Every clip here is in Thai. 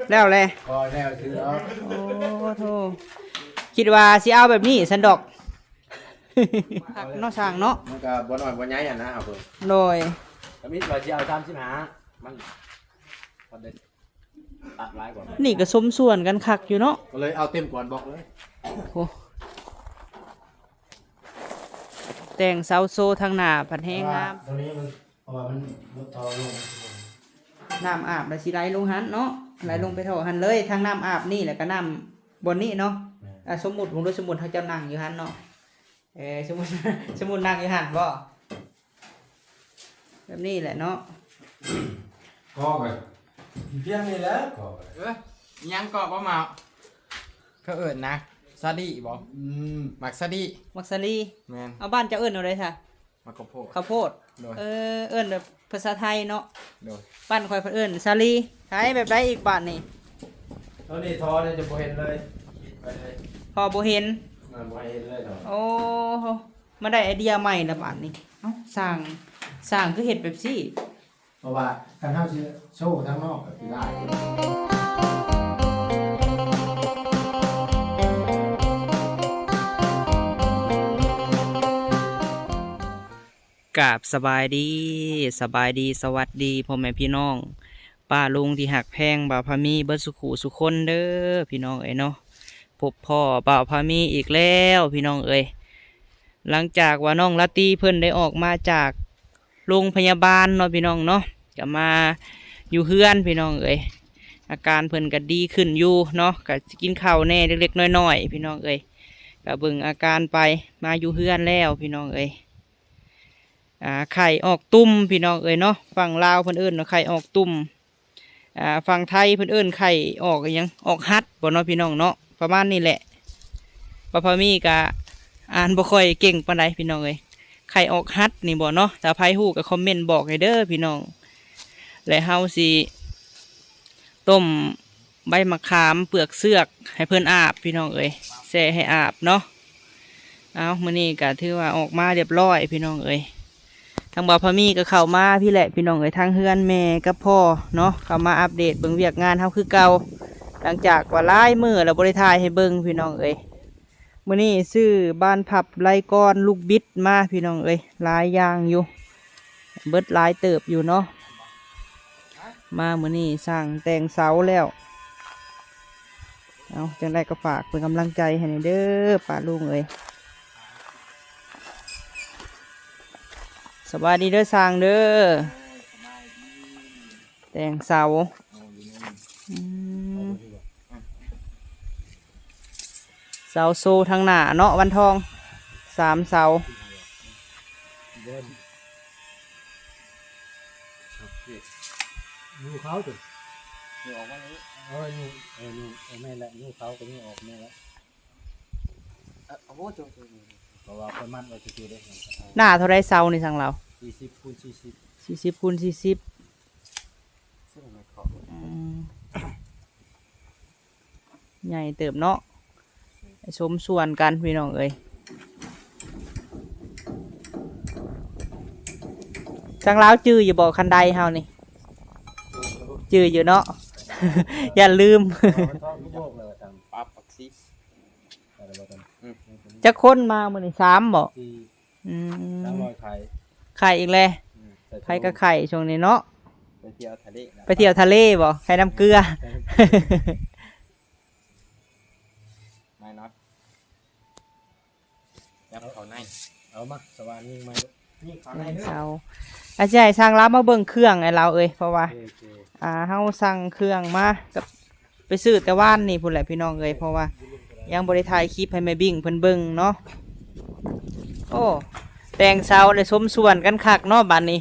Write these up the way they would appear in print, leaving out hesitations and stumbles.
แล้วเลยก็แล้วถือเอาโอ้โธ่คิดว่าสิเอาแบบนี้สันดอกหักเนาะช่างเนาะมันก็บ่น้อยบ่ใหญ่อ่ะนะครับเพิ่นโดยก็มีว่าสิเอา35มันพอได้ตัดหลายกว่า นี่ก็สมส่วนกันคักอยู่เนาะ ก็เลยเอาเต็มก่อนบอกเลย โอ้แต่งเสาโซทางหน้าผัดแห้งงาม ตรงนี้มันเพราะว่ามันลดทอลง น้ำอาบแล้วสิไหลลงหันเนาะไหลลงไปเท่าหันเลยทางน้ำอาบนี่แหละก็น้ำบนนี้เนาะสมมุติผมดูสมมุติเขาเจ้านั่งอยู่หันเนาะสมมุติ สมมุตินั่งอยู่หันบ่แบบนี้แหละเนาะ ก็ไปเพียงนี่แหละก็ไป ยังเกาะบ่มาเขาเอิ้นนะซาดิบ่มักซาดิ มักซาลี แม่น เอาบ้านเจะเอิ้นเอาเลยค่ะ มักข้าวโพด ข้าวโพด โดย เอิ้นแบบภาษาไทยเนาะ โดย บ้านคอยเอิ้นซาลีใช้แบบได้อีกบ้านนี่ ตอนนี้ทอเนี่ยจะบ่เห็นเลยไปเลย พอบ่เห็น มันบ่เห็นเลยเนาะ โอ้มาได้ไอเดียใหม่ละบ้านนี่เอ้าสร้างคือเฮ็ดแบบซี่ เพราะว่าการเฮาสิโชว์ทางนอกก็สิได้ กราบสบายดีสวัสดีพ่อแม่พี่น้องป้าลุงที่หักแพงบ่าวพามีเบิดสุขุสุคนเด้อพี่น้องเอ้ยเนาะพบพ่อบ่าวพามีอีกแล้วพี่น้องเอ้ยหลังจากว่าน้องละตีเพิ่นได้ออกมาจากโรงพยาบาลเนาะพี่น้องเนาะก็มาอยู่เฮือนพี่น้องเอ้ยอาการเพิ่นก็ดีขึ้นอยู่เนาะก็กินข้าวแน่เล็กๆน้อยๆพี่น้องเอ้ยก็เบิ่งอาการไปมาอยู่เฮือนแล้วพี่น้องเอ้ยไข่ออกตุ่มพี่น้องเอ้ยเนาะฝั่งลาวเพิ่นเอิ้นเนาะไข่ออกตุ่มฝั่งไทยเพิ่นเอิ้นไข่ออกหยังออกฮัดบ่เนาะพี่น้องเนาะประมาณนี้แหละป้าพามีก็อ่านบ่ค่อยเก่งปานใดพี่น้องเอ้ยไข่ออกฮัดนี่บ่เนาะถ้าใครฮู้ก็คอมเมนต์บอกให้เด้อพี่น้องและเฮาสิต้มใบมะขามเปลือกเสือกให้เพิ่นอาบพี่น้องเอ้ยแช่ให้อาบเนาะเอามื้อนี้ก็ถือว่าออกมาเรียบร้อยพี่น้องเอ้ยทางบ่าวพามีก็เข้ามาพี่แหละพี่น้องเอ้ยทางเฮือนแม่กับพ่อเนาะเข้ามาอัปเดตเบิ่งเวียกงานเฮาคือเก่าหลังจากว่าหลายมื้อแล้วบ่ได้ถ่ายให้เบิ่งพี่น้องเอ้ยมื้อนี้ซื้อบ้านพับไรก้อนลูกบิดมาพี่น้องเอ้ยหลายอย่างอยู่เบิดหลายเติบอยู่เนาะมามื้อนี้สร้างแต่งเสาแล้วเอาจังไดก็ฝากเป็นกำลังใจให้หน่อยเด้อป้าลุงเอ้ยสวัสดีเด้อสร้างเด้อแต่งเสาเสาโซทางหน้าเนาะวันทอง3 เสานูเขาตัว นี่ออกมานี้ นูแม่ละนูเขาก็นี่ออกแม่ละ โอ้โหโจ เพราะว่าประมาณว่าจะเจอได้ หน้าเท่าไรเสานี่ทางเรา 40คูณ40 40 คูณ 40 ซึ่งไม่ขอ ใหญ่เติบเนาะสมส่วนกันพี่น้องเอ้ยทางลาวจื้ออยู่บ่คันใดเฮานี่จื้ออยู่เนาะ อย่าลืม ปั๊บปักซิ จะค้นมามื้อนี้3บ่อืม 300ไข่ ไข่อีกแล้วไข่ก็ไข่ช่วงนี้เนาะ ไปเที่ยวทะเล ไปเที่ยวทะเลบ่ไข่น้ำเกลือ ไม่น็อตยับเขาใน เอามาสว่านนี่มานี่เขาใน เสาอาจารย์สั่งรับมาเบิ่งเครื่องไอ้เราเอ้ยเพราะว่าเฮาสั่งเครื่องมากับไปซื้อแต่ว่านนี่พุ่นแหละพี่น้องเอ้ยเพราะว่ายังบ่ได้ถ่ายคลิปให้แม่บิ่งเพิ่นเบิ่งเนาะโอ้แต่งเสาได้สมส่วนกันคักเนาะบัดนี้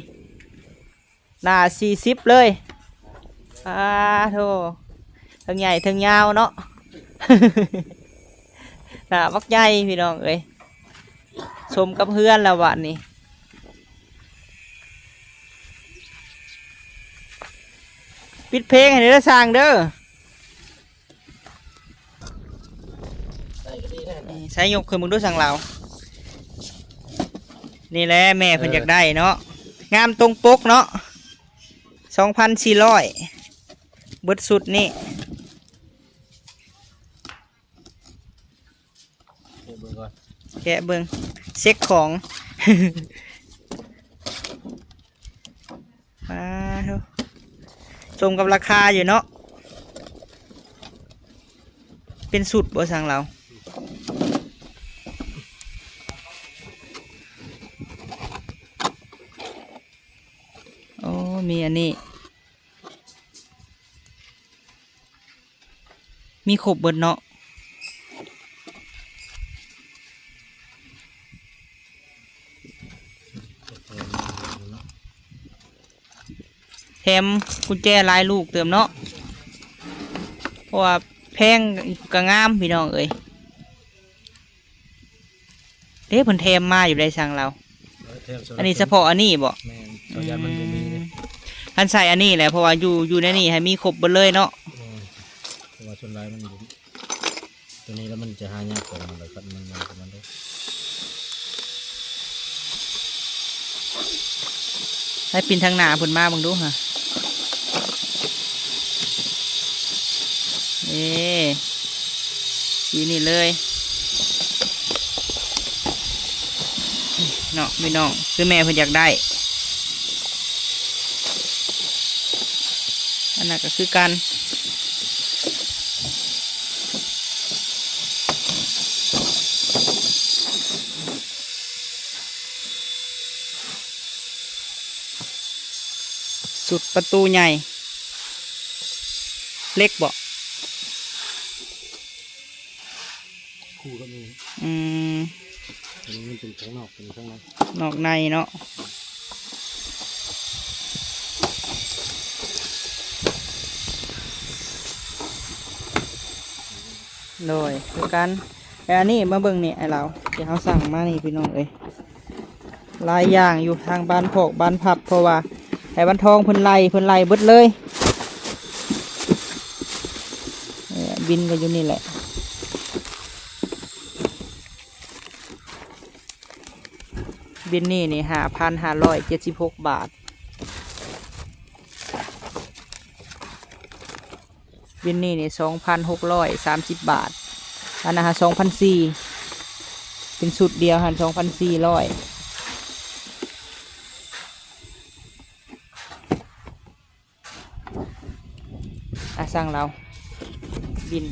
หน้า40เลยโธ่ทั้งใหญ่ทั้งยาวเนาะ หน้าบักใหญ่พี่น้องเอ้ยสมกับเฮือนแล้วบัดนี้ปิดเพลงให้เด้อสร้างเด้อใช้ยกขึ้นมึงดูสั่งเรานี่แหละแม่เพิ่นอยากได้เนาะงามตรงปกเนาะ2,400 เบิดสุดนี่ เดี๋ยวเบิ่งก่อน แกะเบิ่งเช็คของ มาเถอะสมกับราคาอยู่เนาะเป็นสุดบ่สั่งเราโอ้มีอันนี้มีครบเบิดเนาะแถมกุญแจลายลูกเติมเนาะเพราะว่าแพงก็งามพี่น้องเอ้ยเด้เพิ่นแถมมาอยู่ได้สั่งเราอันนี้เฉพาะอันนี้บ่ แม่นตัวยันมันบ่มีเลย ท่านใส่อันนี้แหละเพราะว่าอยู่ในนี่ให้มีครบเบิดเลยเนาะ เพราะว่าส่วนหลายมันบ่ตัวนี้แล้วมันจะหายากกว่ามันเลยครับมันได้ ให้ปินทางหน้าเพิ่นมาเบิ่งดูฮะนี่สีนี่เลยเนาะพี่น้องคือแม่เพิ่นอยากได้อันนั้นก็คือกันสุดประตูใหญ่เล็กบ่ คู่ก็มี อืม อันนี้มันเป็นข้างนอกเป็นข้างใน นอกในเนาะโดยคือกันแต่อันนี้มาเบิ่งนี่ไอเราที่เขาสั่งมานี่พี่น้องเอ้ยหลายอย่างอยู่ทางบ้านพอกบ้านพับเพราะว่าไอ้บ้านทองเพิ่นไล่เบิดเลยบินก็อยู่นี่แหละบินนี่5,576 บาทบินนี่2,630 บาทอันนั้น2,400เป็นสุดเดียวหัน2,400สั่งเราบิน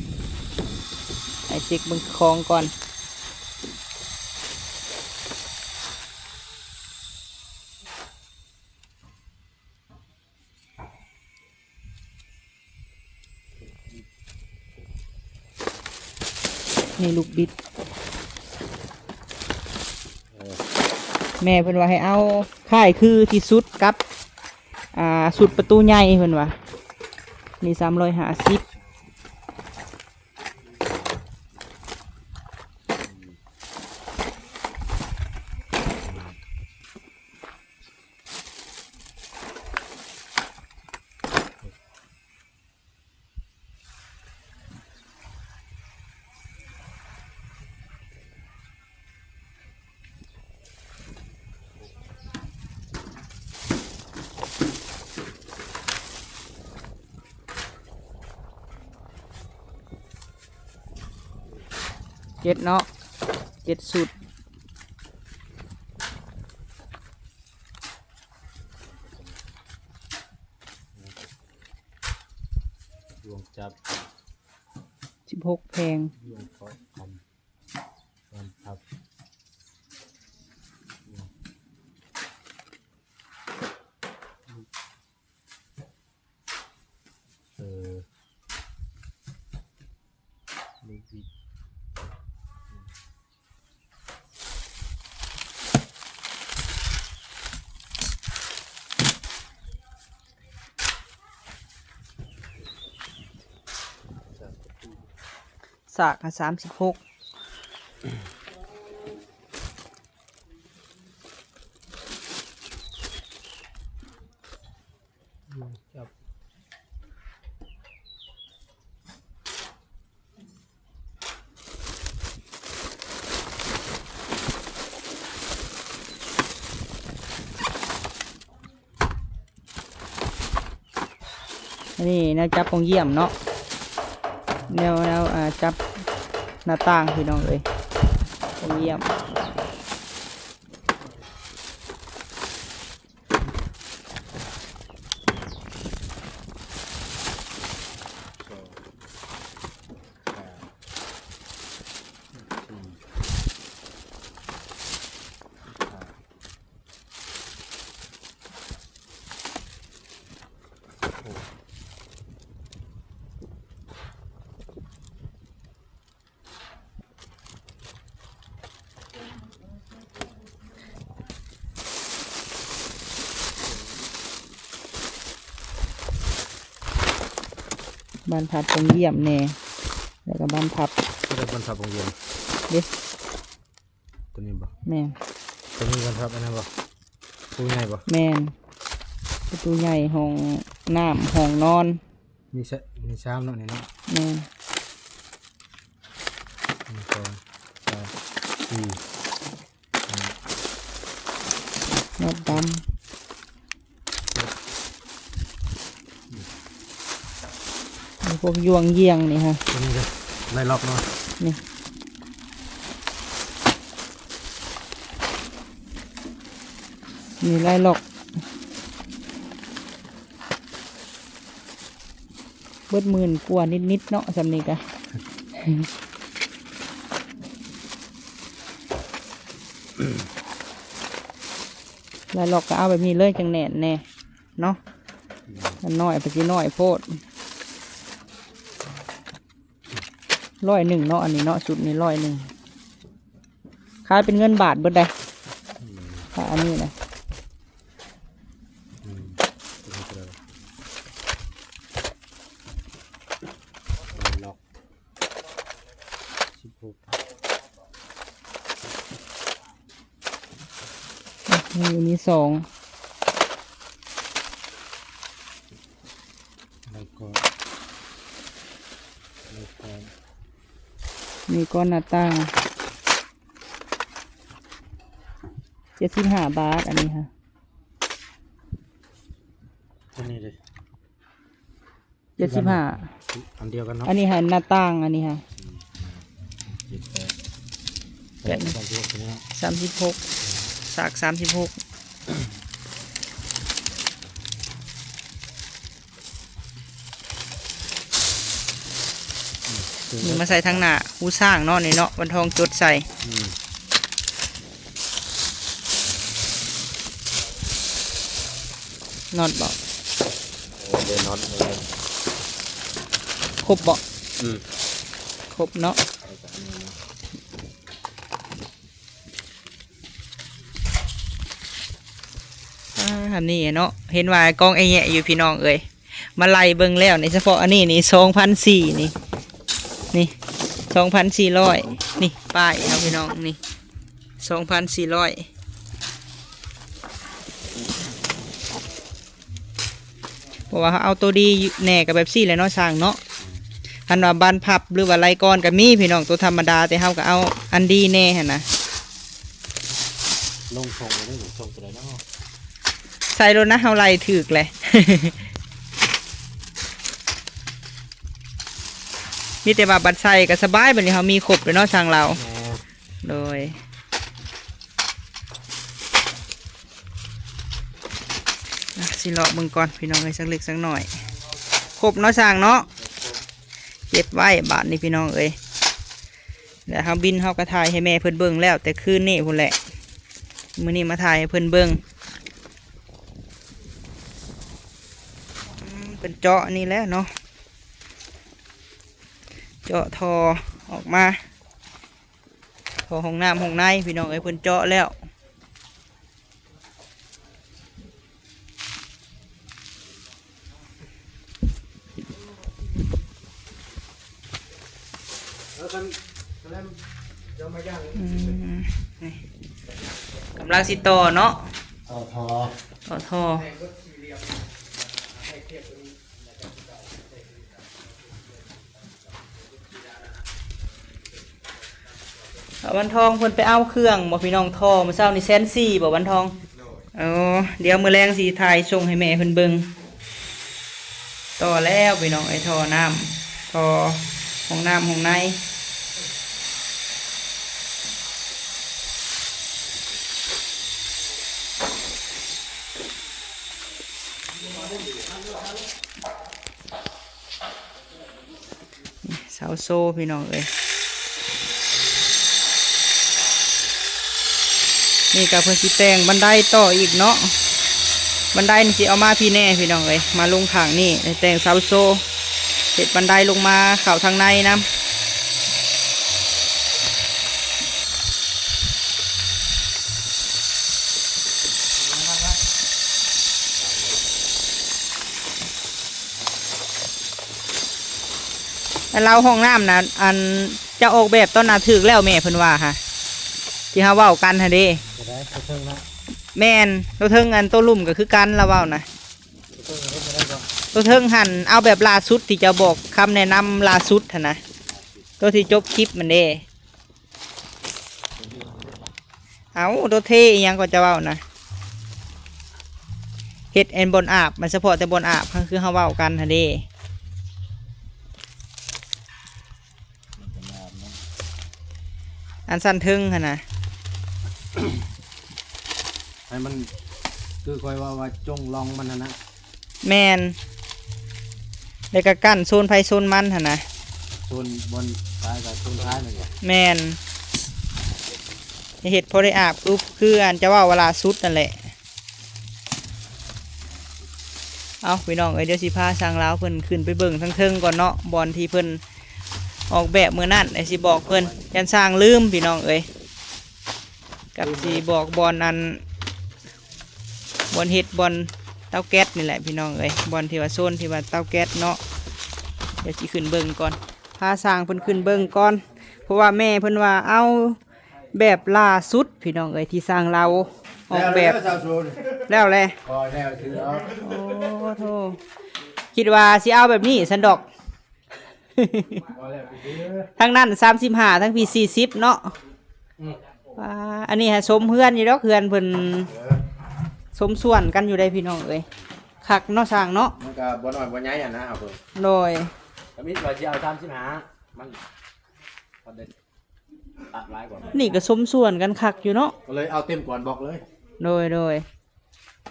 ไอเช็คเบิ่งของก่อนนี่ลูกบิดแม่เพิ่นว่าให้เอาค่ายคือที่สุดกับสุดประตูใหญ่เพิ่นว่านี่350เนาะ7สุดรวมจับ 16แพง รวมเขาทำรวมพับลูกบิดสาก36จับ ใน นนี้แนวจับของเยี่ยมเนาะแนวจับหน้าต่างพี่น้องเลยของเยี่ยมบ้านพับของเยี่ยมแน่แล้วก็บ้านพับ ก็ได้บรรทับวงเวียน เด็ก ตัวนี้บ่ แม่น ตัวนี้บรรทับอันนั้นบ่ผู้ใหญ่บ่ แม่นประตูใหญ่ห้องน้ำห้องนอน มีชามเนาะนี่เนาะ แม่น 1 2 3 4 นอดดำมีพวกยวงเยี่ยงนี่ฮะ ตัวนี้เลยไล่ล็อกเนาะ นี่มีไล่ล็อกเบิดหมื่นกว่านิดๆเนาะสำนีกะ ไล่ล็อกก็เอาแบบนี้เลยจังแหน่นแน่เนาะมันน้อยไปสิน้อยโพด100เนาะอันนี้เนาะสุดนี้100ขายเป็นเงินบาทเบิดได้ค่ะอันนี้นะ ตัวนี้ก็ได้ไล่ล็อก16 มี2 แล้วก็มีก้อนหน้าต่าง75 บาทอันนี้ค่ะ ตัวนี้เลย 75 อันเดียวกันเนาะ อันนี้ค่ะหน้าต่างอันนี้ค่ะ 7 8 36ตัวนี้เนาะ 36สาก36นี่มาใส่ทางหน้าหูสร้างเนาะนี่เนาะวันทองจดใส่นอดบอก เดินน็อตเลย ครบบอก อืม ครบเนาะอันนี้เนาะเห็นว่ากองไอ้แยะอยู่พี่น้องเอ้ยมาไล่เบิ่งแล้วในเฉพาะอันนี้นี่2,400นี่2,400นี่ป้ายครับพี่น้องนี่2,400เพราะว่าเขาเอาตัวดีแหน่กับแบบซี่แหละเนาะสร้างเนาะคันว่าบานพับหรือว่าไรก้อนกับมีพี่น้องตัวธรรมดาแต่เขาก็เอาอันดีแน่หั่นนะ ลงทรงเลยได้หรือทรงตัวไหนเนาะ ใส่รถนะเขาไล่ถึกเลย มีแต่ว่าบัดใส่ก็สบายแบบนี้เขามีครบเลยเนาะสร้างเราโดยสิเลาะเบิ่งก่อนพี่น้องเลยสักเล็กสักหน่อยครบเนาะสร้างเนาะเก็บไว้บาทนี่พี่น้องเอ้ยแล้วเขาบินเขากระถ่ายให้แม่เพิ่นเบิ่งแล้วแต่คืนนี่พุ่นแหละมื้อนี้มาถ่ายให้เพิ่นเบิ่งเป็นเจาะนี่แหละเนาะเจาะทอออกมาทอห้องน้ำห้องในพี่น้องเอ้ยเพิ่นเจาะแล้วกำลังสิต่อเนาะ ต่อทอ ต่อทอวันทองเพิ่นไปเอาเครื่องบ่พี่น้องทอมาเช้านี่140,000บ่วันทองเดี๋ยวมื้อแรงสิถ่ายส่งให้แม่เพิ่นเบิ่งต ต่อแล้วพี่น้องไอ้ท่อน้ำท่อห้องน้ำห้องในเสาโซ่พี่น้องเอ้ยนี่กับเพิ่นสิแต่งบันไดต่ออีกเนาะบันไดนี่สิเอามาพี่แน่พี่น้องเอ้ยมาลงทางนี่แต่งเสาโซ่เสร็จบันไดลงมาเข้าทางในนะเราห้องน้ำนะอันจะออกแบบต้นนาถึกแล้วแม่เพิ่นว่าค่ะที่เฮาเว้ากันฮะเด้ จะได้กระเทิงนะ แม่นตัวเทิงอันตัวลุ่มก็คือกันเราเว้านะ กระเทิงจะได้ก็ ตัวเทิงหันเอาแบบล่าสุดที่จะบอกคำแนะนำล่าสุดหั่นนะตัวที่จบคลิปมันเด้เอาตัวเทอีหยังก็จะเว้านะเฮ็ดแอนบนอาบมันเฉพาะแต่บนอาบคือเฮาเว้ากันฮะเด้อันสั้นเทิงหั่นนะ ให้มันคือคอยว่าจงลองมันนะ แมนแล้วก็กั้นโซนไฟโซนมันหั่นนะ โซนบนท้ายกับโซนท้ายนั่นแหละ แมนเห็ดพอได้อาบปุ๊บคืออันจะว่าเวลาสุดนั่นแหละเอาพี่น้องเอ้ยเดี๋ยวสิพาช่างลาวเพิ่นขึ้นไปเบิ่งทั้งเทิงก่อนเนาะบอลที่เพิ่นออกแบบมือนั่นไอ้สิบอกเพิ่นยันสร้างลืมพี่น้องเอ้ยกับสิบอกบอลอันบอลเห็ดบอลเตาแก๊สนี่แหละพี่น้องเอ้ยบอลที่ว่าโซนที่ว่าเตาแก๊สเนาะเดี๋ยวสิขึ้นเบิ่งก่อนพาสร้างเพิ่นขึ้นเบิ่งก่อนเพราะว่าแม่เพิ่นว่าเอาแบบล่าสุดพี่น้องเอ้ยที่สร้างเราออกแบบแล้วแหละ พอแล้วถือเอา โอ้โธ่คิดว่าสิเอาแบบนี้สันดอก พอแล้วไปซื้อ ทั้งนั้น35ทั้งพี่40เนาะว่าอันนี้ฮะสมเพื่อนอยู่ดอกเพื่อนเพิ่นสมส่วนกันอยู่ได้พี่น้องเอ้ยคักเนาะสร้างเนาะ มันก็บ่น้อยบ่ใหญ่อ่ะนะครับผม โดย ก็มีว่าสิเอา35มันพอได้ตัดหลายกว่า นี่ก็สมส่วนกันคักอยู่เนาะ ก็เลยเอาเต็มก่อนบอกเลย โดย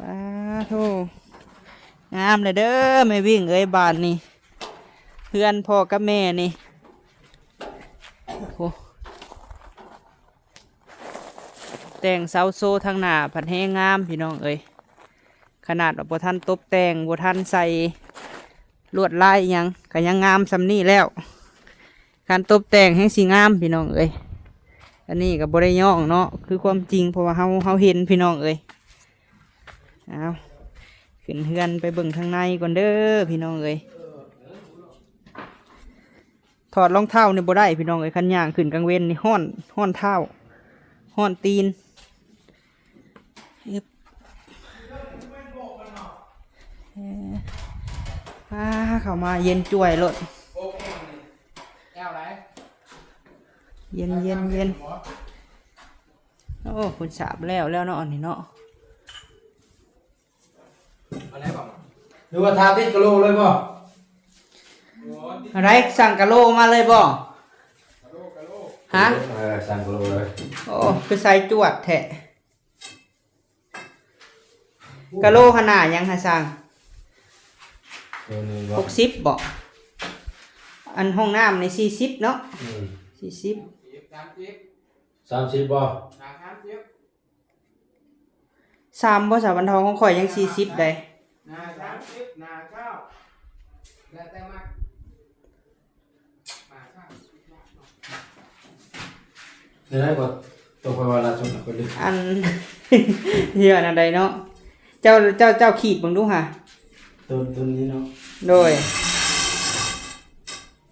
ว้าโธ่งามเลยเด้อไม่วิ่งเอ้ยบานนี่เพื่อนพ่อกับแม่นี่โอ้แต่งเสาโซ่ทางหน้าผัดแห้งงามพี่น้องเอ้ยขนาดว่าบ่ทันตบแต่งบ่ทันใส่ลวดลายอิหยังก็ยังงามสำนี่แล้ว การตบแต่งให้สีงามพี่น้องเอ้ยอันนี้ก็บ่ได้ย่องเนาะคือความจริงเพราะว่าเฮาเห็นพี่น้องเอ้ยเอาขึ้นเฮือนไปเบิ่งทางในก่อนเด้อพี่น้องเอ้ยถอดรองเท้าเนี่ยบ่ได้พี่น้องเอ้ยคันย่างขึ้นกลางเว้นนี่ห้อนเท้าห้อนตีนเข้ามาเย็นจ่วยรถเย็นโอ้คุณสาบแล้วเนาะอันนี้เนาะ อะไรบอก หรือว่าทาติดกะโหลกเลยบ่ อะไรสั่งกะโลมาเลยบ่ฮะ สั่งกะโหลกเลย โอ้คือใส่จวดแทะกะโลขนาดยังฮะสั่ง ตัวนี้บ่ 60บ่อันห้องน้ำใน40เนาะ40 30บ่ 3บ่สาวันทองของข่อยยัง40ได้ นา30นาเก้าแล้วแต่มากมาข้าว นี่ได้บ่ตัวคอยว่าล่าสุดน่ะคนดิ อัน เหี้ยอันใดเนาะเจ้าขีดเบิ่งดูค่ะ ตัวนี้เนาะ โดย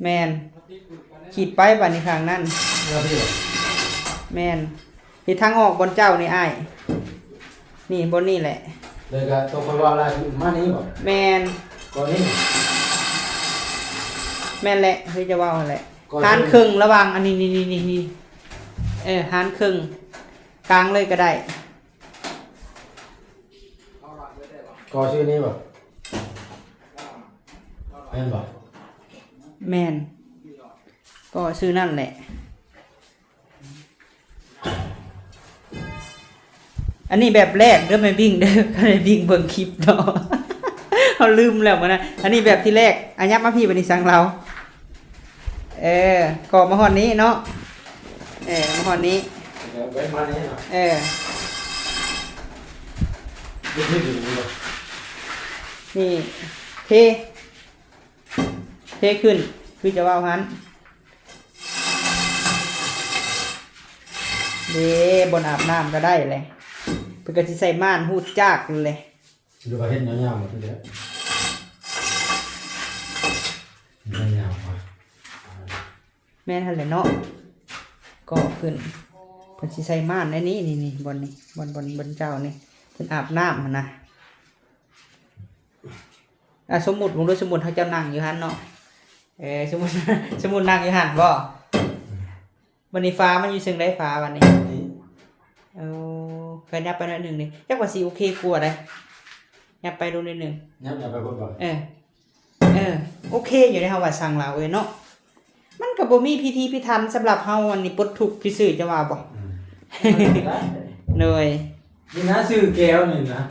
แมนขีดไปบัดนี้ข้างนั้น แล้วพี่ แมนที่ทางออกบนเจ้านี่อ้ายนี่บนนี่แหละ เลยก็ตัวคอยว่าล่าสุดมานี้บ่ แมน ก่อนนี้ แมนแหละเฮ้ยจะว่าอะไร ก่อน หารครึ่งระหว่างอันนี้นี่หารครึ่งกลางเลยก็ได้ ก่อชื่อนี้บ่ แม่นบอก แมนก็ชื่อนั่นแหละอันนี้แบบแรกเด้อไม่วิ่งเด้อก็เลยวิ่งเบิ่งคลิปเนาะ เขาลืมแล้วมันนะอันนี้แบบที่แรกอันยับมาพี่บันนี้สั่งเราก่อมาหอนนี้เนาะมาหอนนี้ เว้นมาเนี่ยเนาะ ยืดยืดอยู่นี่เลย นี่เทขึ้นคือจะว่าหันเด้บนอาบน้ำก็ได้เลยเพื่อจะใส่ม่านหูดจากเลย ดูประเทศยาวๆหมดเลยยาวๆมา แม่นทันเลยเนาะก็ขึ้นเพิ่นสิใส่ม่านในนี้นี่บนนี่บนเจ้านี่เพิ่นอาบน้ำหั่นนะสมมุติผมดูสมมุติเขาเจ้านั่งอยู่หั่นเนาะสมมุติ สมมุตินั่งอยู่หั่นบ่วันนี้ฟ้ามันอยู่ซึ่งได้ฟ้าวันนี้เอาเคยนับไปหน่อยหนึ่งนี่จักว่าสิโอเคกลัวได้นับไปดูนิดหนึ่ง ยับยับไปพูดก่อน โอเคอยู่ในเฮาว่าสั่งลาวเนาะมันก็บ่มีพิธีพิธันสำหรับเฮาอันนี้ปลดทุกข์พิซื่อจะว่าบ่ ได้ เลย นี่นะซื้อแก้วนี่นะ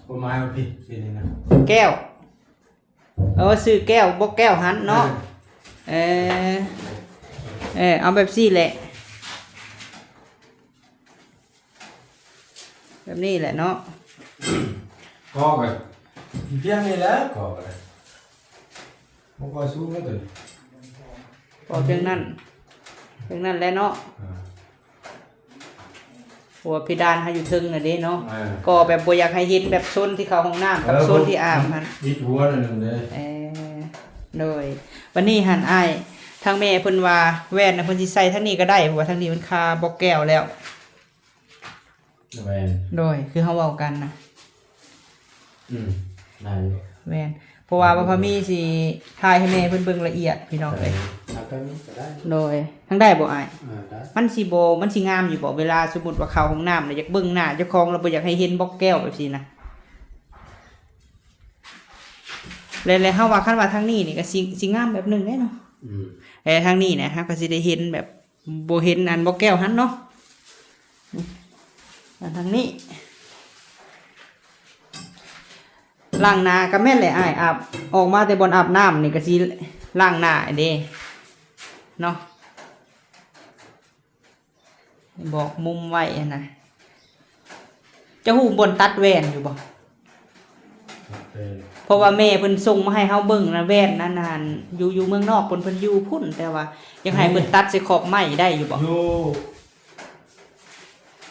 ประมาณว่าพี่นี่นะ แก้วซื้อแก้วบ่แก้วหันเนาะเอาแบบซี่แหละแบบนี้แหละเนาะ ก็ไปเพียงนี่แหละก็ไปมันก็สู้ไม่ถึง พอเพียงนั้นแหละเนาะหัวเพดานให้อยู่ทึงน่ะเด้เนาะก็แบบบ่อยากให้เห็นแบบโซนที่เข้าห้องน้ำกับโซนที่อาบหั่น ยิดหัวนึงเลย เลยวันนี้หันอ้ายทางแม่เพิ่นว่าแว่นน่ะเพิ่นสิใส่ทางนี้ก็ได้เพราะว่าทางนี้มันคาบ่แก้วแล้ว แวน โดยคือเฮาเว้ากันนะ ได้ แม่นเพราะว่าบ่พอมีสิถ่ายให้แม่เพิ่นเบิ่งละเอียดพี่น้องเอ้ย ทำกันนี้ก็ได้ โดยทั้งได้บ่อ้าย ได้ มันสิงามอยู่บ่เวลาสมมุติว่าเข้าห้องน้ำน่ะอยากเบิ่งหน้าเจ้าของแล้วบ่อยากให้เห็นบ่แก้วแบบนี้นะแล้วเฮาว่าคันว่าทางนี้นี่ก็สิงามแบบหนึงเด้เนาะทางนี้นะฮะก็สิได้เห็นแบบบ่เห็นอันบ่แก้วหันเนาะทางนี้ล้างหน้าก็แม่นแหละอ้ายอาบออกมาแต่บ่อนอาบน้ำนี่ก็สิล้างหน้าเด้เนาะบอกมุมไว้นะจะฮู้บ่นตัดแว่นอยู่บ่เพราะว่าแม่เพิ่นส่งมาให้เฮาเบิ่งนะแว่นนั้นนานอยู่เมืองนอกเพิ่นอยู่พุ่นแต่ว่ายังให้เพิ่นตัดใส่ขอบไม้ได้อยู่บ่ อยู่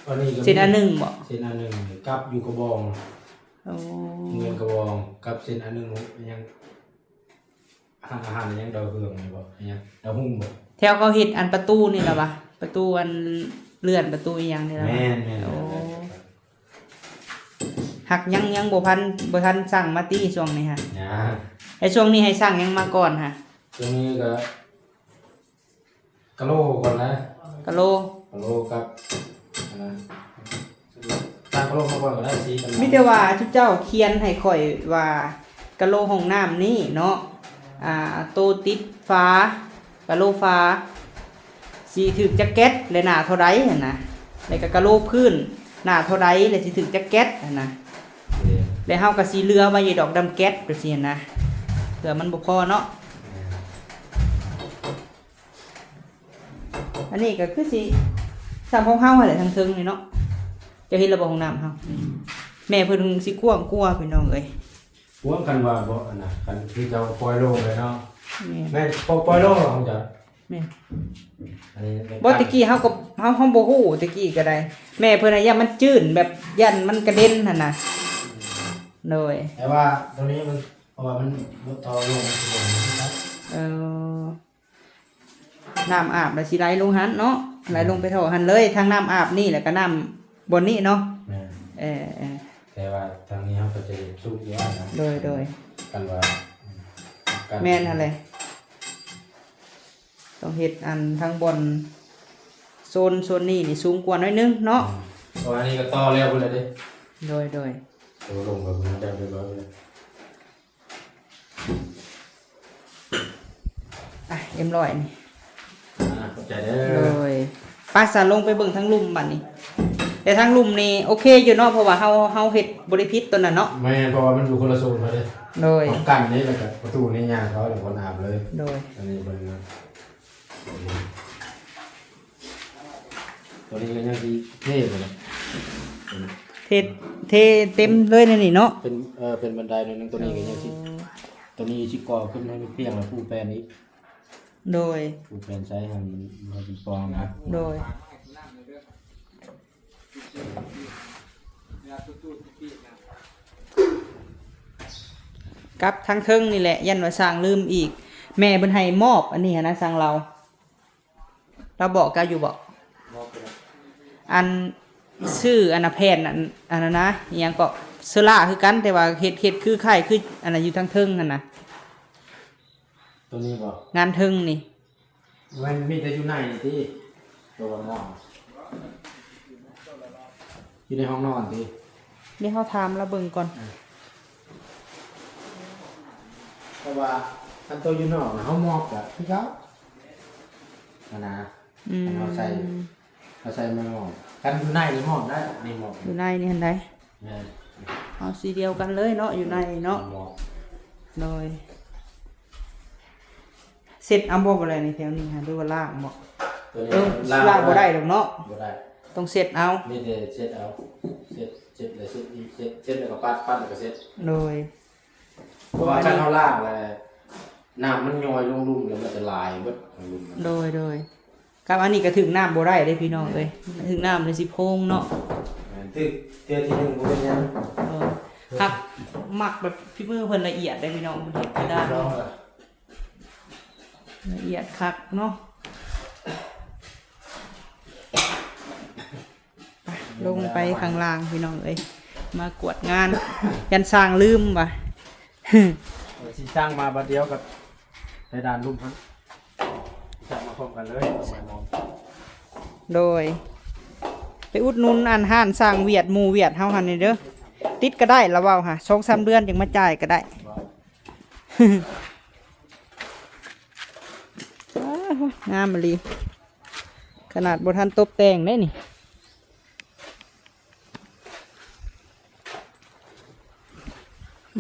วันนี้ก็ เส้นอันหนึงบ่ เส้นอันหนึ่งกับอยู่กระบอง โอ้ เงินกระบองกับเส้นอันหนึ่งยังอาหารยังดาวเฮืองนี่บ่ยังดาวหุ่งบ่ แถวเขาเฮ็ดอันประตูนี่ล่ะวะประตูอันเลื่อนประตูอีหยังนี่ล่ะวะ แม่น โอ้หักยังบ่ทันสั่งมาตีช่วงนี้ฮะ นะ ไอ้ช่วงนี้ให้สั่งยังมาก่อนฮะ ตรงนี้ก็กะโหลก่อนนะ กะโล กะโหลกับนะตั้งกะโหลมาก่อนก็ได้สีกัน มีแต่ว่าทุกเจ้าเขียนให้ข่อยว่ากะโลห้องน้ำนี่เนาะโตติดฟ้ากะโลฟ้าสิถึกแจ็คเก็ตเลยหน้าเท่าใดหั่นนะแล้วก็กะโลพื้นหน้าเท่าใดเลยสิถึกแจ็คเก็ตหั่นนะแล้วเฮาก็สิเลือไว้อยู่ดอกดำแก๊สจังซี่นะเผื่อมันบ่พอเนาะอันนี้ก็คือสิซ้ำของเฮาหั่นแหละทางเทิงนี่เนาะจะเห็นระบบห้องน้ำเฮาแม่เพิ่นสิกว้างกว่าพี่น้องเอ้ย พวกกันว่าบ่อันน่ะกันที่เจ้าปล่อยโลงเลยเนาะ แม่ แม่ปล่อยโลงเหรอของจ้ะ แม่ อันนี้ บ่ตะกี้เฮาก็เฮาบ่ฮู้ตะกี้ก็ได้แม่เพิ่นน่ะย่ามันจื้นแบบยันมันกระเด็นหั่นน่ะโดย แต่ว่าตรงนี้มันเพราะว่ามันต่อลงมันสิบ่นะครับ น้ำอาบแล้วสิไหลลงหันเนาะไหลลงไปท่อหันเลยทางน้ำอาบนี่แล้วก็น้ำบนนี้เนาะ แม่ เออ แต่ว่าทางนี้เขาก็จะสู้เยอะนะ โดย กันว่าการ แม่นหั่นเลยต้องเฮ็ดอันทางบนโซนนี้นี่สูงกว่าน้อยนึงเนาะ เพราะอันนี้ก็ต่อแล้วพุ่นเลยเด้ โดย ตัวลงแบบนี้ได้เรียบร้อยเลย เอ็มร้อยนี่ เข้าใจเด้ เล อย ป้าสาลงไปเบิ่งทั้งลุ่มบัดนี้แต่ทั้งลุ่มนี่โอเคอยู่เนาะเพราะว่าเฮาเฮ็ดบริพิษตัวนั้นเนาะ ไม่เพราะว่ามันอยู่คนละโซนมาเลย โดย ของกันนี่แล้วก็ประตูนี่ย่างเขาเป็นคนอาบเลย โดย อันนี้มันตัวนี้ก็ยังดีเท่เลยนะ เทเต็มเลยนี่เนาะ เป็นบันไดหนึงตัวนี้ก็ยังสิตัวนี้ชิก่อขึ้นให้มันเปรี้ยงแล้วผู้แปลนนี้ โดย ผู้แปลนใช้ให้มันเป็นปองนะ โดยกับทั้งเทิงนี่แหละยันว่าสร้างลืมอีก แม่เพิ่นให้มอบอันนี้หั้นนะสร้างเราบอกกาอยู่บอกอันชื่ออันนะแพทย์อันนั้นนะอหยังก็เสื้อล่าคือกันแต่ว่าเฮ็ดคือไข่คืออันนั้นอยู่ทั้งเทิงนั่นนะ ตัวนี้บอก งานเทิงนี่ มันมีแต่อยู่ในนี่ที่ตัวหม้ออยู่ในห้องนอนที่ เดี๋ยวเฮาถามแล้วเบิ่งก่อน เพราะว่าอันตัวอยู่นอกน่ะเขามอบกับพี่เขาอันนะ อืม เขาใส่ไม่มอบกันอยู่ในนี่มอบได้นี่มอบ อยู่ในนี่หั่นใด เนี่ย เอาสีเดียวกันเลยเนาะอยู่ในเนาะ มอบ โดยเสร็จเอาบ่บ่ได้ในแถวนี้ฮะหรือว่าล่างบ่ ตัวนี้ ล่างบ่ได้ดอกเนาะ บ่ได้ ต้องเสร็จเอา มีแต่เช็ดเอาเช็ดเลยเช็ดอีกเช็ดแล้วก็ปั้นแล้วก็เช็ด โดย เพราะว่าการเขาล่างเลยน้ำมันย้อยลงลุ่มแล้วมันจะลายเบิดลุ่ม โดยกับอันนี้ก็ถึงน้ำบ่ได้เด้พี่น้องเอ้ยถึงน้ำเลยสิโพงเนาะ ตึกเจอที่หนึ่งบ่เป็นยัง เออหักหมักแบบพี่มือเพิ่นละเอียดได้พี่น้องเพิ่นเฮ็ดไปได้ละเอียดคักเนาะไปลงไปข้างล่างพี่น้องเอ้ยมากวดงานยันสร้างลืมว่ะ สิสร้างมาบัดเดียวกับในด่านลุ่มครับจะมาพบกันเลยเอาไม้มอง โดยไปอุดหนุนอันห้านสร้างเวียดหมู่เวียดเฮาหันนี่เด้อติดก็ได้ละเว้าค่ะ2-3 เดือนจึงมาจ่ายก็ได้ ว้าวงามมะลีขนาดบ่ทันตบแต่งได้นี่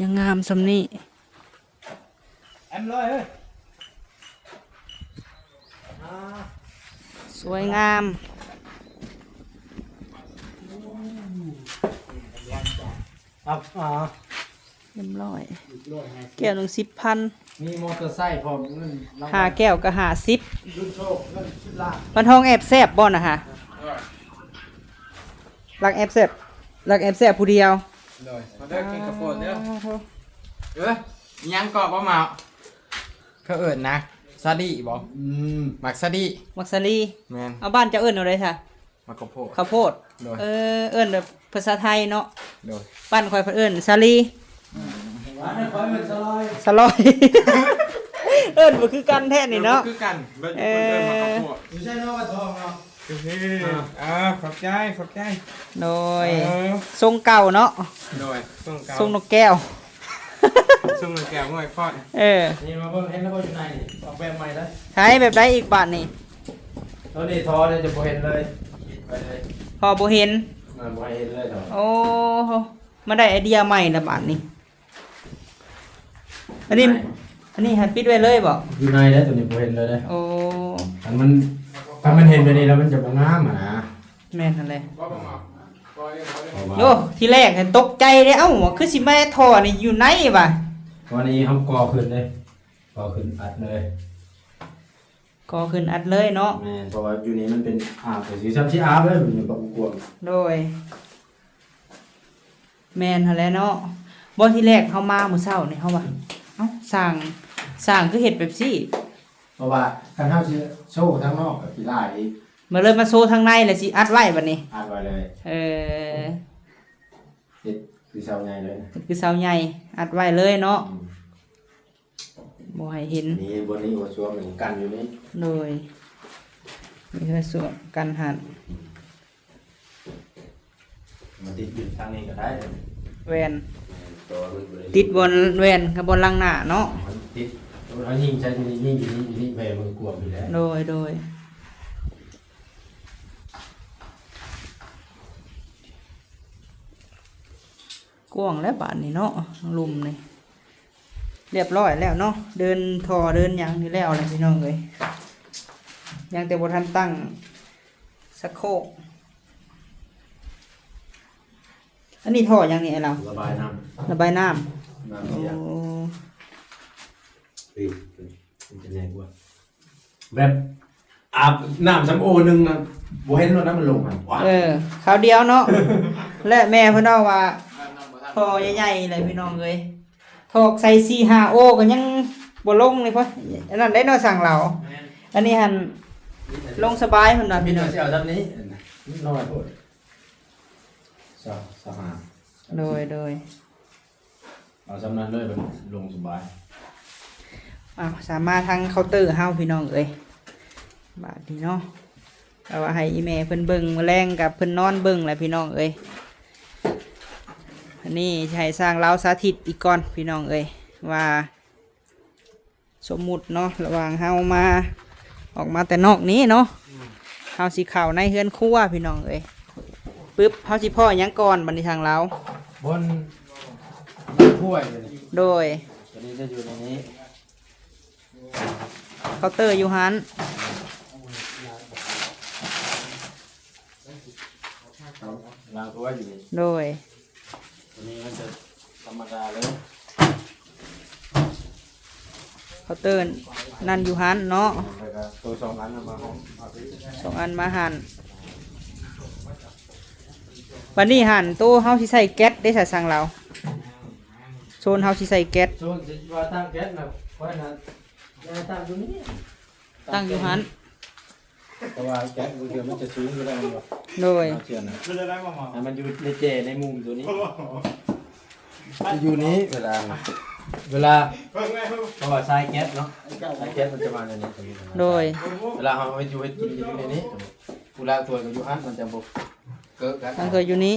ยังงามสำนี้ แอมเลยเฮ้ย สวยงาม ครับเรียบร้อยแก้วหนึ่ง10,000 มีมอเตอร์ไซค์พร้อมเงินรางวัล หาแก้วก็50 รุ่นโชคเงิน10 ล้าน มันทองแอบแซบบ่นะฮะรักแอบแซบผู้เดียว เลยมาเด้อกินกระโปรงเด้อยังเกาะบ่มาเขาเอิญนะซาดีบอกมักซาดี มักซาลี แมน เอาบ้านจะเอิ้นเอาได้ค่ะ มักกระโปง ข้าวโพด โดย เอิ้นแบบภาษาไทยเนาะ โดย บ้านคอยเพิ่นเอิ้นซาลี ร้านนี้คอยเป็นสลอย สลอย เอิ้นบ่คือกันแท้นี่เนาะ คือกันเบิดคนเดินมากระโปง อยู่ใช่เนาะว่าทองเนาะ ขอบใจขอบใจ โดยทรงเก่าเนาะ โดยส่งเก่า ทรงนกแก้ว ส่งแก้วง่อยพอด นี่มาเบิ่งเห็นแล้วก็อยู่ในนี่ออกแบบใหม่แล้ว ใช้แบบใดอีกบาทนี่ ตัวนี้ทอเนี่ยจะบ่เห็นเลยไปเลย พอบ่เห็น มันบ่เห็นเลยทอ โอ้มาได้ไอเดียใหม่ละบาทนี่อันนี้ให้ปิดไว้เลยบ่ อยู่ในแล้วตัวนี้บ่เห็นเลยนะ โอ้ ถ้ามันเห็นไปนี่แล้วมันจะบ่งามอ่ะนะ แม่นหั่นแหละ บ่บ่มาบ่เรียกบ่เรียก โยทีแรกเห็นตกใจเลยเอ้าคือสิแม่ท่อนี่อยู่ไหนวะ วันนี้เขาก่อขึ้นเลยก่อขึ้นอัดเลย ก็ขึ้นอัดเลยเนาะ แม่นเพราะว่าอยู่นี่มันเป็นอาบเป็นสีซ้ำที่อาบเลยมันอยู่กับกวง โดย แม่นหั่นแหละเนาะบ่ทีแรกเฮามามื้อเช้านี่เฮาว่าเอ้าสร้างคือเฮ็ดแบบซี่ เพราะว่าคันเฮาสิโชว์ทั้งนอกกับที่ลายอีก มาเลยมาโซทางในแล้วสิอัดไว้บัดนี้ อัดไว้เลย เออ เฮ็ดคือเสาใหญ่เลยนะ คือเสาใหญ่อัดไว้เลยเนาะบ่ให้เห็น นี่บนนี้หัวชัวเหมือนกันอยู่นี่ เลยนี่คือส่วนกันหัน มาติดอยู่ทางนี้ก็ได้ แวน ตัวมันบ่ไ ติดบนแว่นกับบนลังหน้าเนาะ มันติดเอายิงใช้ที่นี่ยิงอยู่นี่แม่มันกลัวอยู่แล้ว โดยกว้างแล้วบาดนี้เนาะลุมนี่เรียบร้อยแล้วเนาะเดินท่อเดินหยังนี่แล้วเลยพี่น้องเอ้ยยังแต่บ่ทันตั้งสักโคกอันนี้ท่อหยังนี่ไอ้เรา ระบายน้ ระบายน้ ำ ำ น้ำ โอ้ เสียมันจะแน่กว่าแบบอาบน้ำสำโอนึงนะบ่เห็นรถน้ำมันลงอ่ะว้า คราวเดียวเนาะ และแม่เพิ่นเอาว่าท่อใหญ่ๆเลยพี่น้องเอ้ยถอกใส่4-5โอก็ยังบ่ลงเลยเพราะอันนั้นได้เนาะสั่งเราอันนี้หั่นลงสบายเพิ่นว่า มี พี่ หน่ น้ อ อย ง เสียวจำนี้นิดหน่อยพูดสหา โดย เอาสำนันเลยมันลงสบาย สามารถทางเคาน์เตอร์เฮาพี่น้องเอ้ยบาดนี้เนาะแต่ว่าให้อีแม่เพิ่นเบิ่งมื้อแรงกับเพิ่นนอนเบิ่งแหละพี่น้องเอ้ยอันนี้สิให้สร้างเราสาธิตอีกก่อนพี่น้องเอ้ยว่าสมมุติเนาะระหว่างเฮามาออกมาแต่นอกนี้เนาะเฮาสิเข้าในเฮือนครัวพี่น้องเอ้ยปึ๊บเฮาสิพ่อหยังก่อนบัดนี้ทางเรา บนน้ำถ้วยเลย โดย ตัวนี้จะอยู่ในนี้ เคาน์เตอร์อยู่หัน ล้างถ้วยอยู่นี่ โดย ตัวนี้มันจะธรรมดาเลย เคาน์เตอร์นั่นอยู่หันเนาะ แล้วก็ตัวสองอันเอามาห้องเอาไป 2 อันมาหั่นวันนี้หั่นตู้เฮาสิใส่แก๊สได้ใส่สั่งเราโซนเฮาสิใส่แก๊ส ส่วนจะว่าตั้งแก๊สนะเพราะนั้นจะตั้งอยู่นี่ ตั้งอยู่หัน แต่ว่าแก๊สบางทีมันจะชื้นก็ได้มันบอก โดย เอาเชื่อนะให้มันอยู่ในเจในมุมตัวนี้จะอยู่นี้เวลาเพราะว่าใช้แก๊สเนาะใช้แก๊สมันจะมาในนี้ตรงนี้นะ โดย เวลาเราไปอยู่ให้กินอยู่ในนี้เวลาตัวกับอยู่ฮันมันจะบกเกิดกัน ตั้งเคยอยู่นี้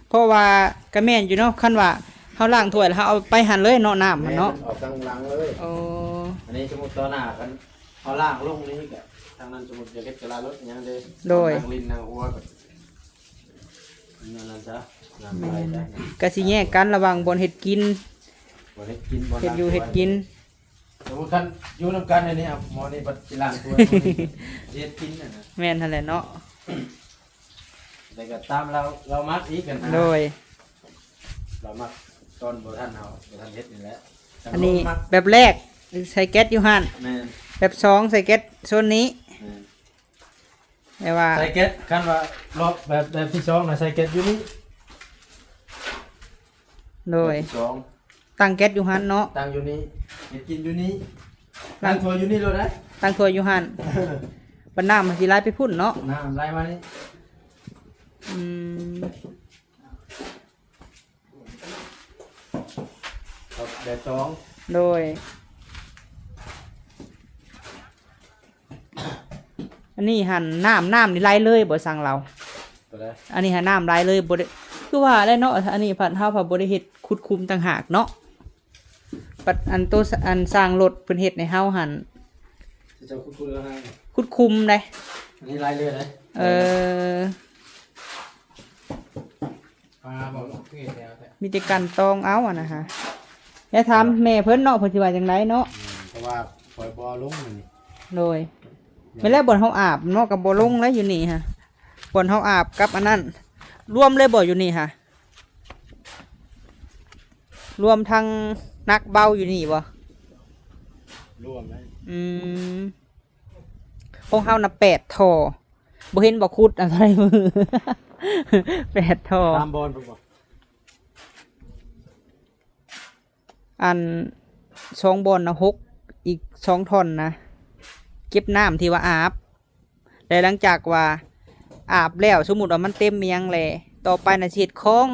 เพราะว่ากระแม่นอยู่เนาะคันว่าเฮาล้างถ้วยแล้วเฮาเอาไปหั่นเลยเนาะน้ำมันเนาะ ออกทางหลังเลย โอ้ อันนี้สมมติต่อหน้ากันเอาล่างลงนี้กับทางนั้นสมมติจะเก็บกระลารถอย่างเดียวนั่งลิ้นนั่งหัวกับนั่นจ้ะนั่งไปจ้ะ ก็สิแยกกันระหว่างบนเฮ็ดกิน บ่เฮ็ดกินบ่ เฮ็ดอยู่เฮ็ดกิน สมมติกันอยู่นำกันในนี้ครับหมอนี่บัดสิล้างตัวเฮ็ดกินน่ะนะ แม่นหั่นแหละเนาะ แต่ก็ตามเรามักอีกกันนะ โดย เรามักตอนบ่ทันเฮาบ่ทันเฮ็ดนี่แหละ อันนี้แบบแรกใส่แก๊สอยู่หั่น แม่น แบบสองใส่แก๊สโซนนี้ แม่น แต่ว่า ใส่เก็ตคันว่ารอบแบบที่สองนะใส่เก็ตอยู่นี่ โดย แบบที่สอง ตั้งแก๊สอยู่หันเนาะ ตั้งอยู่นี่เก็บกินอยู่นี่ตั้งทัวอยู่นี่เลยนะ ตั้งถ้วยอยู่หันบรรน้ำมันสิไหลไปพุ่นเนาะ น้ำไหลมานี่ อืม ครับแบบสอง โดย อันนี้หันน้ำนี่ไหลเลยบ่สั่งเรา ตัวได้ อันนี้หันน้ำไหลเลยบ่ได้คือว่าได้เนาะอันนี้ผัดเฮาผัดบ่ได้เฮ็ดคุดคุมต่างหากเนาะปัดอันโตอันสร้างรถเพิ่นเฮ็ดให้เฮาหัน จะคุ้นๆแล้วนะ คุดคุมได้ อันนี้ไหลเลยนะ เออ ปลาบอกเกลียดแล้วแต่ มีแต่กันตองเอาอะนะคะอย่าถามแม่เพิ่นเนาะเพิ่นสิว่าจังไดเนาะ เพราะว่าปล่อยบอลลงนี่ โดยไม่แล้วบ่อนเฮาอาบเนาะกับบ่ลงแล้วอยู่นี่ค่ะบ่อนเฮาอาบกับอันนั้นรวมเลยบ่อยู่นี่ค่ะ รวมทั้งนักเบาอยู่นี่บ่ รวมไหม อืมของเฮาน่ะ8ท่อบ่เห็นบ่คุดอะไรมือ 8ท่อ ตามบอลผมบอก อัน2บ่อนนะ6อีก2ท่อนนะเก็บน้ำที่ว่าอาบแล้วหลังจากว่าอาบแล้วสมมุติว่ามันเต็มเมียงแลต่อไปน่ะสิเฮ็ดคลอง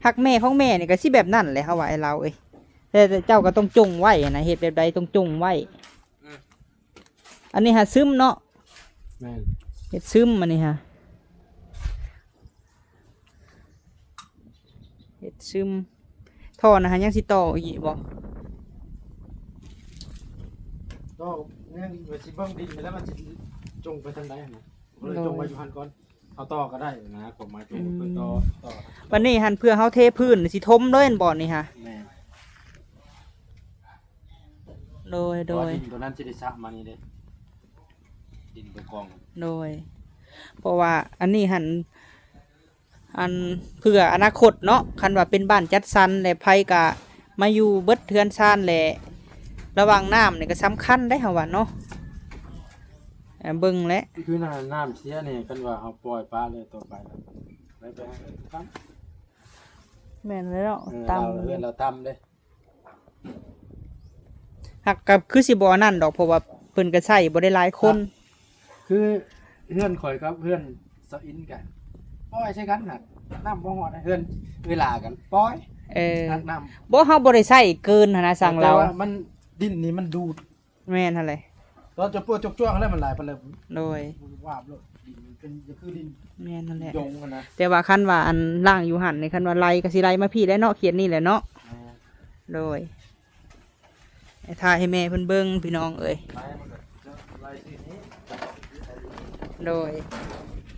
ฮักแม่ของแม่นี่ก็สิแบบนั้นแหละเฮาว่าไอ้เราเอ้ยแต่เจ้าก็ต้องจงไว้นะเฮ็ดแบบใดต้องจงไว้อันนี้หาซึมเนาะ แม่น เฮ็ดซึมอันนี้ฮะ ฮ็ดซึมท่อนะฮะยังสิต่ออีกบ่ ก็เนี่ยเวทีเบิ้งดินไปแล้วมันจะจงไปทางใดนะก็เลยจงไว้อยู่หันก่อนเอาต่อก็ได้นะผมมาจงเพื่อต่อ วันนี้หันเพื่อเฮาเทพื้นสิทมเลยบ่นี่ฮะ แม่ โดย ดินตัวนั้นจะได้สะมานี่เด้ดินตัวกอง โดยเพราะว่าอันนี้หันอันเพื่ออนาคตเนาะคันว่าเป็นบ้านจัดสรรและไผก็มาอยู่เบิดเทือนซ่านแหละระวังน้ำนี่ก็สำคัญได้เฮาว่าเนาะเบิ่งแหละ คือน้ำเสียนี่กันว่าเอาปล่อยปลาเลยต่อไปไปครับ แม่นแล้วเนาะตาม เราตำเด้ หักกับคือสิบ่นั่นดอกเพราะว่าเพิ่นก็ใช้บ่ได้หลายคน คือเพื่อนข่อยครับเพื่อนสอินกันปล่อยใช่กันหักน้ำบ่ฮอดเพื่อนเวลากันปล่อย หักน้ำ บ่เฮาบ่ได้ใช้เกินหั่นนะสั่งเรา แต่ว่ามันดินนี่มันดูด แม่นหั่นแหละ ตอนจะปวดจกจ้วงแล้วมันหลายไปเลย โดย วาบเลยดินมันเป็นคือดิน แม่นนั่นแหละ ยงกันนะ แต่ว่าคันว่าอันล่างอยู่หั่นในคันว่าไล่ก็สิไล่มาพี่ได้เนาะเขียนนี่แหละเนาะโดยให้ถ่ายให้แม่เพิ่นเบิ่งพี่น้องเอ้ย ไล่มันก็จะไล่ที่นี้ โดย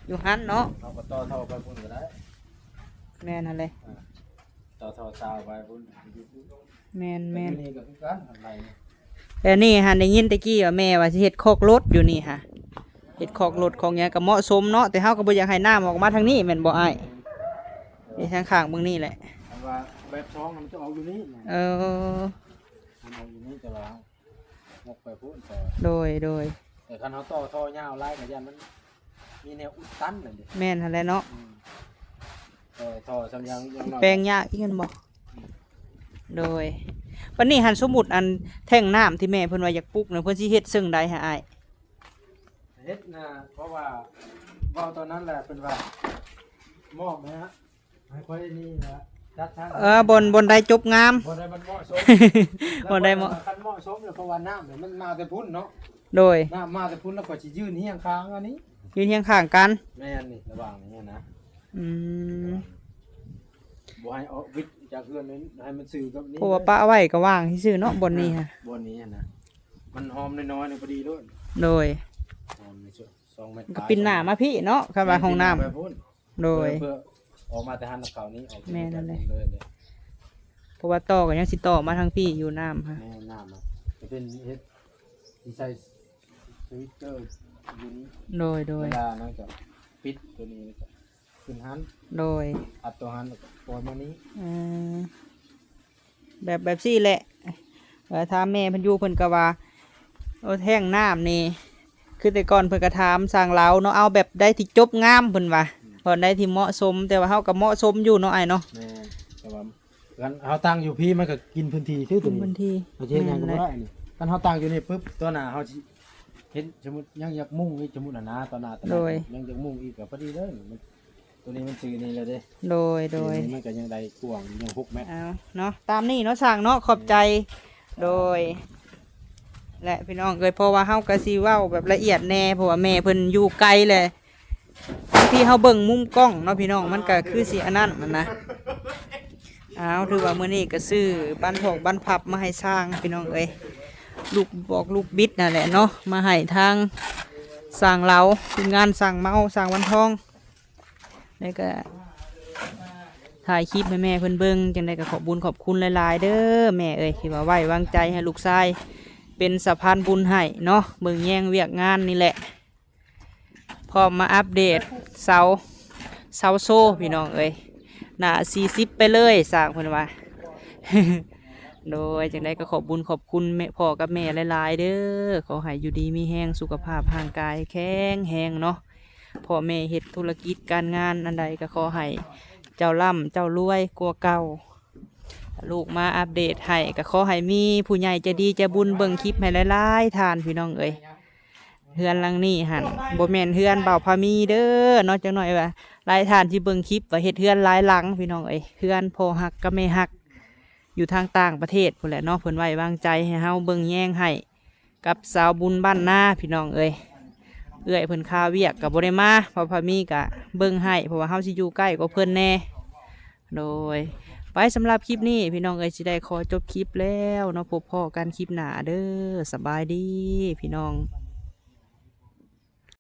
อยู่หั่นเนาะ เราก็ต่อเท่าไปพุ่นก็ได้ แม่นนั่นแหละ ต่อเท่าซาวไปพุ่น แม่น นี่ก็คือกันอะไร แต่นี่หั่นได้ยินตะกี้ว่าแม่ว่าสิเฮ็ดคอกรถอยู่นี่ค่ะเฮ็ดคอกรถของหยังก็เหมาะสมเนาะแต่เฮาก็บ่อยากให้น้ำออกมาทางนี้แม่นบ่อ้ายนี่ทางข้างเบิ่งนี่แหละ อันว่าแบบช่องมันจะออกอยู่นี่ เออ มันออกอยู่นี่แต่ว่างกไปพุ่นต่อ โดย แต่คันเขาต่อท่อยาวไล่กับยันมันมีแนวอุดตันเลยดิ แม่นหั่นแหละเนาะ ท่อสัญญาณยังน้อย แปลงยากอีกกันบ่โดยวันนี้หันสมมุติอันแท่งน้ำที่แม่เพิ่นว่าอยากปลูกเนี่ยเพิ่นสิเฮ็ดซึ่งใดหาอ้าย เฮ็ดนะเพราะว่าเว้าตอนนั้นแหละเป็นว่ามอบนะฮะให้ค่อยนี่นะจัดทาง บนใดจบงาม บ่ได้มันเหมาะสม บ่ได้เหมาะ คันเหมาะสมเนี่ยเพราะว่าน้ำเนี่ยมันมาแต่พุ่นเนาะ โดย น้ำมาแต่พุ่นแล้วก็สิยืนเฮียงค้างอันนี้ ยืนเคียงข้างกัน แม่นนี่ระหว่างนี้นะ อืม บ่ให้เอาวิทย์จากเพื่อนนั้นให้มันสื่อกับนี่ เพราะว่าป้าเอาไว้ก็ว่างซื่อๆเนาะบนนี้ฮะ บนนี้นะมันหอมน้อยๆนี่พอดีด้วย โดย หอมใน2เม็ด ก็ปินหน้ามาพี่เนาะคันว่าห้องน้ำ ไปพุ่น โดย เพื่อออกมาแต่หันเขานี้ออก แม่นั่นแหละ เลย เพราะว่าต่อก็ยังสิต่อมาทางพี่อยู่น้ำฮะ แม่น้ำอ่ะจะเป็นเฮ็ดที่ใส่สวิตเตอร์อยู่นี้ โดย เวลานั่นก็ปิดตัวนี้แล้วก็ขึ้นหัน โดย อัดตัวหันแล้วก็ปล่อยมานี้ อืมแบบซี่แหละถ้าแม่เพิ่นอยู่เพิ่นก็ว่าเอาแท่งน้ำนี่คือแต่ก่อนเพิ่นก็ถามสั่งเราเนาะเอาแบบได้ที่จบงามเพิ่นว่าพอได้ที่เหมาะสมแต่ว่าเฮาก็เหมาะสมอยู่เนาะไอ้เนาะ แม่แต่ว่ากันเฮาตั้งอยู่พี่มันก็กินพื้นที่ซื่อตัว พื้ นี้ นที่ เราเฮ็ดหยังก็บ่ได้นี่กันเฮาตั้งอยู่นี่ปุ๊บตัวหน้าเฮาสิเฮ็ดสมมุติยังอยากมุ่งอีกสมมุติน่ะนะตัวหน้าตัวหน้ายังอยากมุ่งอีกก็พอดีเลยมันตัวนี้มันซื้อนี่เลยเด้ โดย ตัวนี้มันก็ยังได้กว้างยัง6เมตร เอาเนาะตามนี่เนาะสั่งเนาะขอบใจโดย และพี่น้องเอ้ยเพราะว่าเฮาก็สิเว้าแบบละเอียดแน่เพราะว่าแม่เพิ่นอยู่ไกลแหละบางทีเฮาเบิ่งมุมกล้องเนาะพี่น้องมันก็คือสิอันนั้นนะเอาถือว่ามื้อนี้ก็ซื้อบ้านพอกบ้านพับมาให้สร้างพี่น้องเอ้ยลูกบอกลูกบิดนั่นแหละเนาะมาให้ทางสร้างเราทีมงานสร้างเมาสร้างวันทองแล้วก็ถ่ายคลิปให้แม่เพิ่นเบิ่งจังได๋ก็ขอบบุญขอบคุณหลายๆเด้อแม่เอ้ยที่ว่าไว้วางใจให้ลูกชายเป็นสะพานบุญให้เนาะเบิ่งแย่งเวียกงานนี่แหละพร้อมมาอัปเดตเสาโซ่พี่น้องเอ้ยหน้า40ไปเลยสร้างเพิ่นว่า โดยจังได๋ก็ขอบบุญขอบคุณแม่พ่อกับแม่หลายๆเด้อขอให้อยู่ดีมีแรงสุขภาพร่างกายแข็งแรงเนาะพ่อแม่เฮ็ดธุรกิจการงานอันใดก็ขอให้เจ้าร่ำเจ้ารวยกว่าเก่าลูกมาอัปเดตให้ก็ขอให้มีผู้ใหญ่ใจดีใจบุญเบิ่งคลิปให้หลายๆทานพี่น้องเอ้ยเฮือนหลังนี้หั่นบ่แม่นเฮือนเบาพามีเด้อเนาะจังหน่อยว่าหลายทานที่เบิ่งคลิปว่าเฮ็ดเฮือนหลายหลังพี่น้องเอ้ยเฮือนพ่อฮักกับแม่ฮักอยู่ทางต่างประเทศพุ่นแหละเนาะเพิ่นไว้วางใจให้เฮาเบิ่งแย่งให้กับสาวบุญบ้านนาพี่น้องเอ้ยเอื้อยเพิ่นคาเวียกก็บ่ได้มาเพราะพามีก็เบิ่งให้เพราะว่าเฮาสิอยู่ใกล้กว่าเพิ่นแน่โดย ไปสำหรับคลิปนี้พี่น้องเอ้ยสิได้ขอจบคลิปแล้วเนาะพบพ่อกันคลิปหน้าเด้อสบายดีพี่น้อง